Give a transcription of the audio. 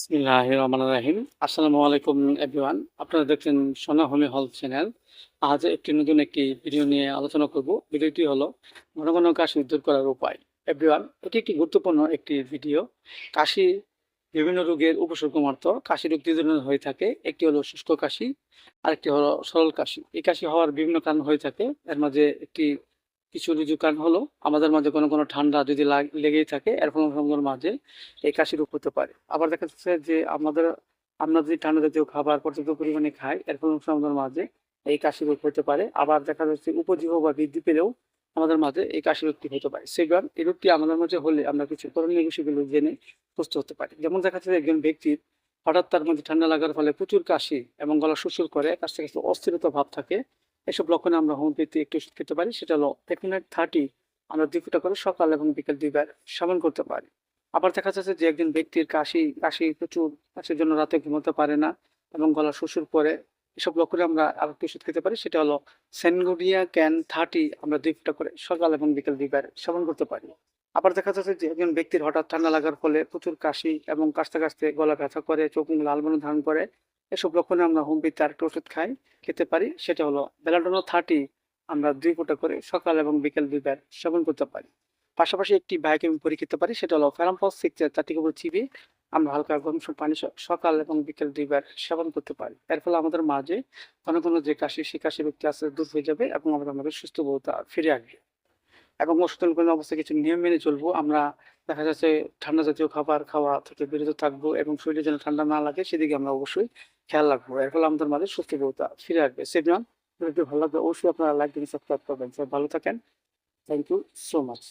বিসমিল্লাহির রহমানির রহিম। আসসালামু আলাইকুম এভরিওয়ান। আপনারা দেখছেন সোনাহলি হল চ্যানেল। আজ একটি নতুন ভিডিও নিয়ে আলোচনা করব। ভিডিওটি হলো ঘন ঘন কাশি দূর করার উপায়। এভরিওয়ান, এটি একটি গুরুত্বপূর্ণ একটি ভিডিও। কাশি বিভিন্ন রোগের উপসর্গমাত্র। কাশি রোগ দুই ধরনের হয়ে থাকে। একটি হলো শুষ্ক কাশি, আরেকটি হলো সরল কাশি। এই কাশি হওয়ার বিভিন্ন কারণ হয়ে থাকে। এর মাঝে কিছু ঋজু কারণ হলো আমাদের মাঝে কোনো ঠান্ডা যদি লেগেই থাকে, এর ফলে আমাদের মাঝে এই কাশি রোগ হতে পারে। আবার দেখা যাচ্ছে যে আমরা যদি ঠান্ডা জাতীয় খাবার পর্যাপ্ত পরিমাণে খাই, এর ফলে আমাদের মাঝে এই কাশি রোগ হতে পারে। আবার দেখা যাচ্ছে উপজিহ্বা বৃদ্ধি পেলেও আমাদের মাঝে এই কাশি রোগটি হতে পারে। সেবার এই রোগটি আমাদের মাঝে হলে আমরা কিছু করণীয় বিষয়গুলো জেনে সুস্থ হতে পারি। যেমন দেখা যাচ্ছে একজন ব্যক্তির হঠাৎ তার মধ্যে ঠান্ডা লাগার ফলে প্রচুর কাশি এবং গলা সুরসুর করে, কাছ থেকে অস্থিরতা ভাব থাকে, এসব লক্ষণে আমরা হোমিওপ্যাথি একটু ওষুধ খেতে পারি। সেটা হলো টেকনিক 30 আমরা 2 ফুটা করে সকাল এবং বিকেল 2 বার সেবন করতে পারি। আবার দেখা যাচ্ছে যে একজন ব্যক্তির কাশি প্রচুর, কাশির জন্য রাতে ঘুমাতে পারে না এবং গলা সুরসুর করে, এসব লক্ষণে আমরা আরেকটি ওষুধ খেতে পারি। সেটা হলো সেনগোডিয়া ক্যান 30 আমরা 2 ফুটা করে সকাল এবং বিকেল 2 বার সেবন করতে পারি। আবার দেখা যাচ্ছে যে একজন ব্যক্তির হঠাৎ ঠান্ডা লাগার ফলে প্রচুর কাশি এবং কাশতে কাশতে গলা ব্যথা করে, চোখ মুখ লাল বর্ণ ধারণ করে, এসব লক্ষণে আমরা হোমিওপ্যাথি আরেকটা ওষুধ খেতে পারি। সেটা হলো বেলাডোনা 30 আমরা 2 ফুটা করে সকাল এবং বিকেল 2 বার সেবন করতে পারি। পাশাপাশি একটি বায়োকেমিক পরীক্ষা খেতে পারি। সেটা হলো ফেরাম্পস 6 4টি করে চিবিয়ে আমরা হালকা গরম পানি সকাল এবং বিকেল 2 বার সেবন করতে পারি। এর ফলে আমাদের মাঝে ঘন যে কাশি, সেই কাশি ব্যক্তি আস্তে দূর হয়ে যাবে এবং আমাদের মাঝে সুস্থ বোধতা ফিরে আসবে। এবং অসচেতন অবস্থায় কিছু নিয়ম মেনে চলবো। আমরা দেখা যাচ্ছে ঠান্ডা জাতীয় খাবার খাওয়া থেকে বিরত থাকবো এবং শরীরে যেন ঠান্ডা না লাগে সেদিকে আমরা অবশ্যই খেয়াল রাখবো। এর ফলে আমাদের মাঝে সুস্থ বোধতা ফিরে আসবে। সেজন্য ভিডিওটি ভালো লাগবে অবশ্যই আপনারা লাইক দিন, সাবস্ক্রাইব করবেন। সবাই ভালো থাকেন। Thank you so much.